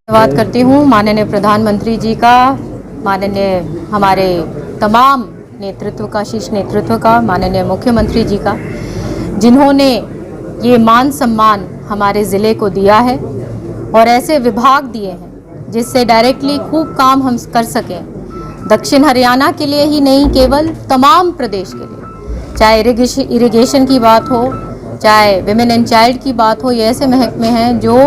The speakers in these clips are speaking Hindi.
धन्यवाद करती हूँ माननीय प्रधानमंत्री जी का, माननीय हमारे तमाम नेतृत्व का, शीर्ष नेतृत्व का, माननीय मुख्यमंत्री जी का, जिन्होंने ये मान सम्मान हमारे ज़िले को दिया है और ऐसे विभाग दिए हैं जिससे डायरेक्टली खूब काम हम कर सकें। दक्षिण हरियाणा के लिए ही नहीं, केवल तमाम प्रदेश के लिए, चाहे इरिगेशन की बात हो, चाहे विमेन एंड चाइल्ड की बात हो, ये ऐसे महकमे हैं जो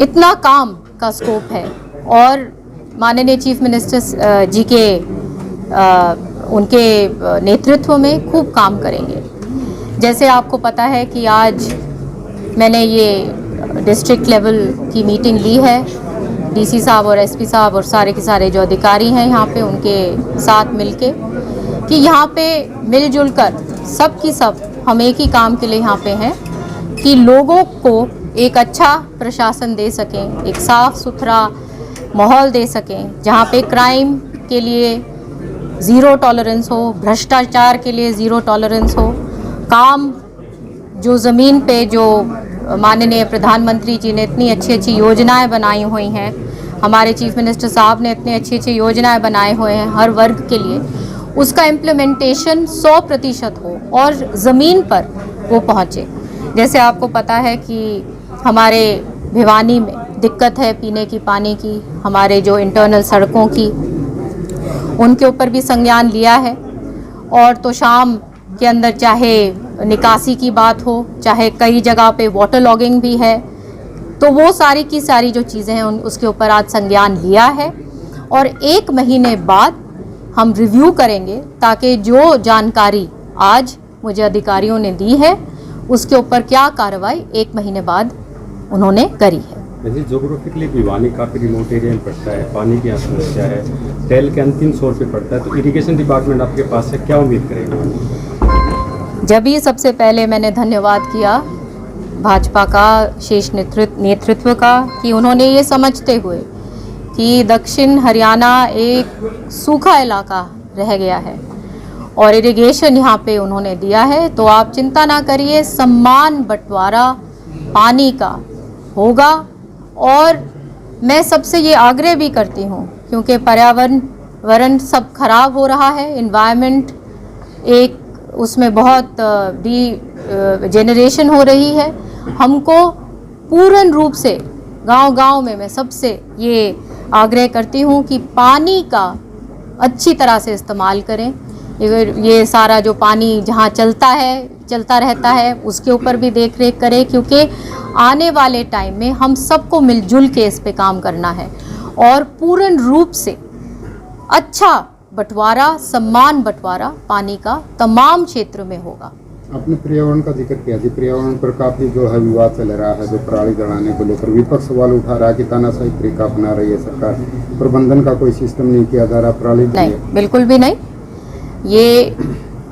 इतना काम का स्कोप है और माननीय चीफ मिनिस्टर जी के उनके नेतृत्व में खूब काम करेंगे। जैसे आपको पता है कि आज मैंने ये डिस्ट्रिक्ट लेवल की मीटिंग ली है, डीसी साहब और एसपी साहब और सारे के सारे जो अधिकारी हैं यहाँ पे, उनके साथ मिलके, कि यहाँ पे मिलजुल कर सब की सब हम एक ही काम के लिए यहाँ पे हैं कि लोगों को एक अच्छा प्रशासन दे सकें, एक साफ़ सुथरा माहौल दे सकें, जहाँ पे क्राइम के लिए ज़ीरो टॉलरेंस हो, भ्रष्टाचार के लिए ज़ीरो टॉलरेंस हो, काम जो ज़मीन पे जो माननीय प्रधानमंत्री जी ने इतनी अच्छी अच्छी योजनाएं बनाई हुई हैं, हमारे चीफ मिनिस्टर साहब ने इतनी अच्छी अच्छी योजनाएं बनाए हुए हैं हर वर्ग के लिए, उसका इम्प्लीमेंटेशन 100% हो और ज़मीन पर वो पहुँचे। जैसे आपको पता है कि हमारे भिवानी में दिक्कत है पीने की पानी की, हमारे जो इंटरनल सड़कों की, उनके ऊपर भी संज्ञान लिया है। और तो शाम के अंदर चाहे निकासी की बात हो, चाहे कई जगह पे वाटर लॉगिंग भी है, तो वो सारी की सारी जो चीज़ें हैं उसके ऊपर आज संज्ञान लिया है और 1 महीने बाद हम रिव्यू करेंगे ताकि जो जानकारी आज मुझे अधिकारियों ने दी है उसके ऊपर क्या कार्रवाई 1 महीने बाद उन्होंने करी है। जोग्राफिकली भिवानी काफ़ी रिमोट एरिया में पड़ता है, पानी की समस्या है, तेल के अंतिम सोर्स पे पड़ता है, तो इरिगेशन डिपार्टमेंट आपके पास है, क्या उम्मीद करेंगे? जब ही सबसे पहले मैंने धन्यवाद किया भाजपा का शीर्ष नेतृत्व का कि उन्होंने ये समझते हुए कि दक्षिण हरियाणा एक सूखा इलाका रह गया है और इरिगेशन यहाँ पे उन्होंने दिया है, तो आप चिंता ना करिए, सम्मान बंटवारा पानी का होगा। और मैं सबसे ये आग्रह भी करती हूँ, क्योंकि पर्यावरण सब खराब हो रहा है, इन्वायरमेंट एक उसमें बहुत जेनरेशन हो रही है, हमको पूर्ण रूप से गांव-गांव में मैं सबसे ये आग्रह करती हूँ कि पानी का अच्छी तरह से इस्तेमाल करें। ये सारा जो पानी जहाँ चलता रहता है उसके ऊपर भी देख रेख करें, क्योंकि आने वाले टाइम में हम सबको मिलजुल के इस पे काम करना है और पूर्ण रूप से अच्छा बंटवारा, सम्मान बंटवारा पानी का तमाम क्षेत्र में होगा। आपने पर्यावरण का जिक्र किया जी, पर्यावरण पर काफ़ी जो है विवाद चल रहा है, जो पराली जलाने को लेकर विपक्ष सवाल उठा रहा है कि तानाशाही तरीका अपना रही है सरकार, प्रबंधन का कोई सिस्टम नहीं किया जा रहा, पराली नहीं, बिल्कुल भी नहीं। ये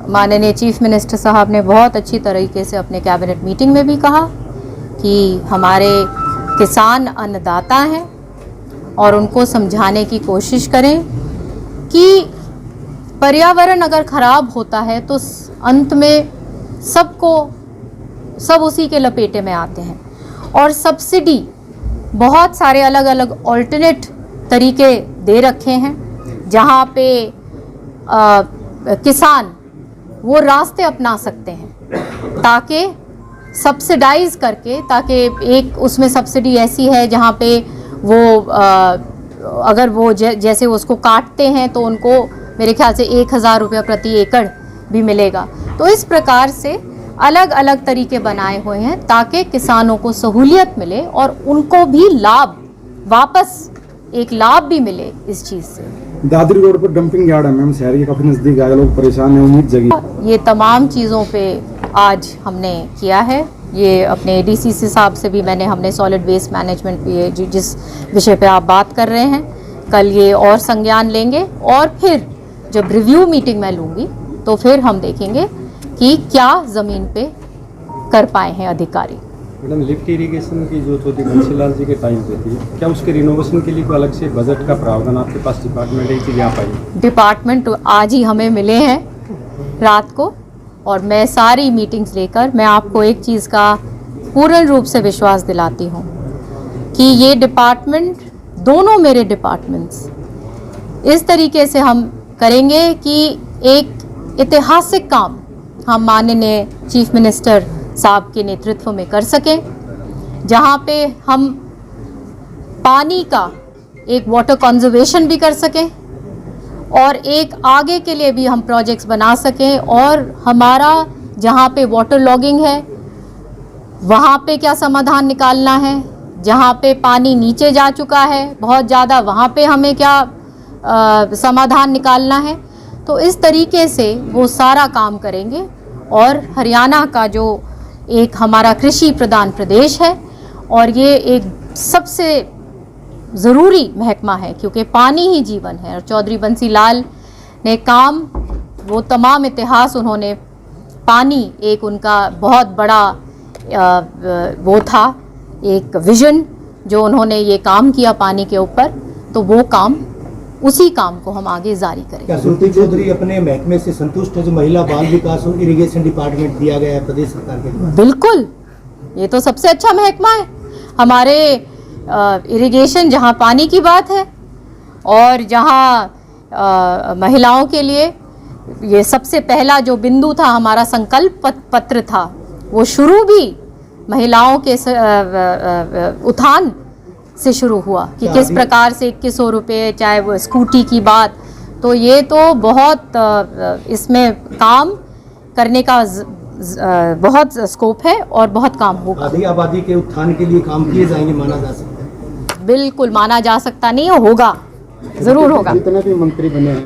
माननीय चीफ मिनिस्टर साहब ने बहुत अच्छी तरीके से अपने कैबिनेट मीटिंग में भी कहा कि हमारे किसान अन्नदाता हैं और उनको समझाने की कोशिश करें कि पर्यावरण अगर ख़राब होता है तो अंत में सब उसी के लपेटे में आते हैं। और सब्सिडी बहुत सारे अलग अलग ऑल्टरनेट तरीके दे रखे हैं जहाँ पे किसान वो रास्ते अपना सकते हैं ताकि सब्सिडाइज करके, ताकि एक उसमें सब्सिडी ऐसी है जहाँ पे वो अगर वो जैसे उसको काटते हैं तो उनको मेरे ख्याल से 1000 रुपया प्रति एकड़ भी मिलेगा। तो इस प्रकार से अलग अलग तरीके बनाए हुए हैं ताकि किसानों को सहूलियत मिले और उनको भी लाभ, वापस एक लाभ भी मिले इस चीज़ से। दादरी रोड पर डंपिंग यार्ड है मैम, शहर के काफ़ी नज़दीक आए, लोग परेशान हैं, उम्मीद जगी। ये तमाम चीज़ों पे आज हमने किया है। ये अपने डीसीसी साहब से भी हमने सॉलिड वेस्ट मैनेजमेंट पे जिस विषय पे आप बात कर रहे हैं, कल ये और संज्ञान लेंगे और फिर जब रिव्यू मीटिंग मैं लूँगी तो फिर हम देखेंगे कि क्या ज़मीन पे कर पाए हैं अधिकारी। मैडम, लिफ्ट इरिगेशन की जो थी बंसीलाल जी के टाइम पे थी, क्या उसके रिनोवेशन के लिए कोई अलग से बजट का प्रावधान आपके पास डिपार्टमेंट है कि यहाँ पाई? डिपार्टमेंट आज ही हमें मिले हैं रात को और मैं सारी मीटिंग्स लेकर मैं आपको एक चीज़ का पूर्ण रूप से विश्वास दिलाती हूँ कि ये डिपार्टमेंट, दोनों मेरे डिपार्टमेंट्स इस तरीके से हम करेंगे कि एक ऐतिहासिक काम हम माननीय चीफ मिनिस्टर साहब के नेतृत्व में कर सकें, जहां पे हम पानी का एक वाटर कंजर्वेशन भी कर सकें और एक आगे के लिए भी हम प्रोजेक्ट्स बना सकें, और हमारा जहां पे वाटर लॉगिंग है वहां पे क्या समाधान निकालना है, जहां पे पानी नीचे जा चुका है बहुत ज़्यादा वहां पे हमें क्या समाधान निकालना है। तो इस तरीके से वो सारा काम करेंगे। और हरियाणा का जो एक हमारा कृषि प्रधान प्रदेश है और ये एक सबसे ज़रूरी महकमा है क्योंकि पानी ही जीवन है। और चौधरी बंसी लाल ने काम, वो तमाम इतिहास उन्होंने, पानी एक उनका बहुत बड़ा वो था, एक विजन जो उन्होंने ये काम किया पानी के ऊपर, तो वो काम, उसी काम को हम आगे जारी करेंगे। क्या श्रुति चौधरी अपने महकमे से संतुष्ट है जो महिला बाल विकास और इरिगेशन डिपार्टमेंट दिया गया है प्रदेश सरकार के द्वारा? बिल्कुल, ये तो सबसे अच्छा महकमा है हमारे इरिगेशन, जहाँ पानी की बात है और जहाँ महिलाओं के लिए ये सबसे पहला जो बिंदु था, हमारा संकल्प पत्र था, वो शुरू भी महिलाओं के उत्थान से शुरू हुआ कि किस प्रकार से 2100 रुपये, चाहे वो स्कूटी की बात, तो ये तो बहुत इसमें काम करने का बहुत स्कोप है और बहुत काम होगा। आधी आबादी के उत्थान के लिए काम किए जाएंगे, माना जा सकता है? बिल्कुल माना जा सकता नहीं, होगा, ज़रूर होगा। जितने भी मंत्री बने हैं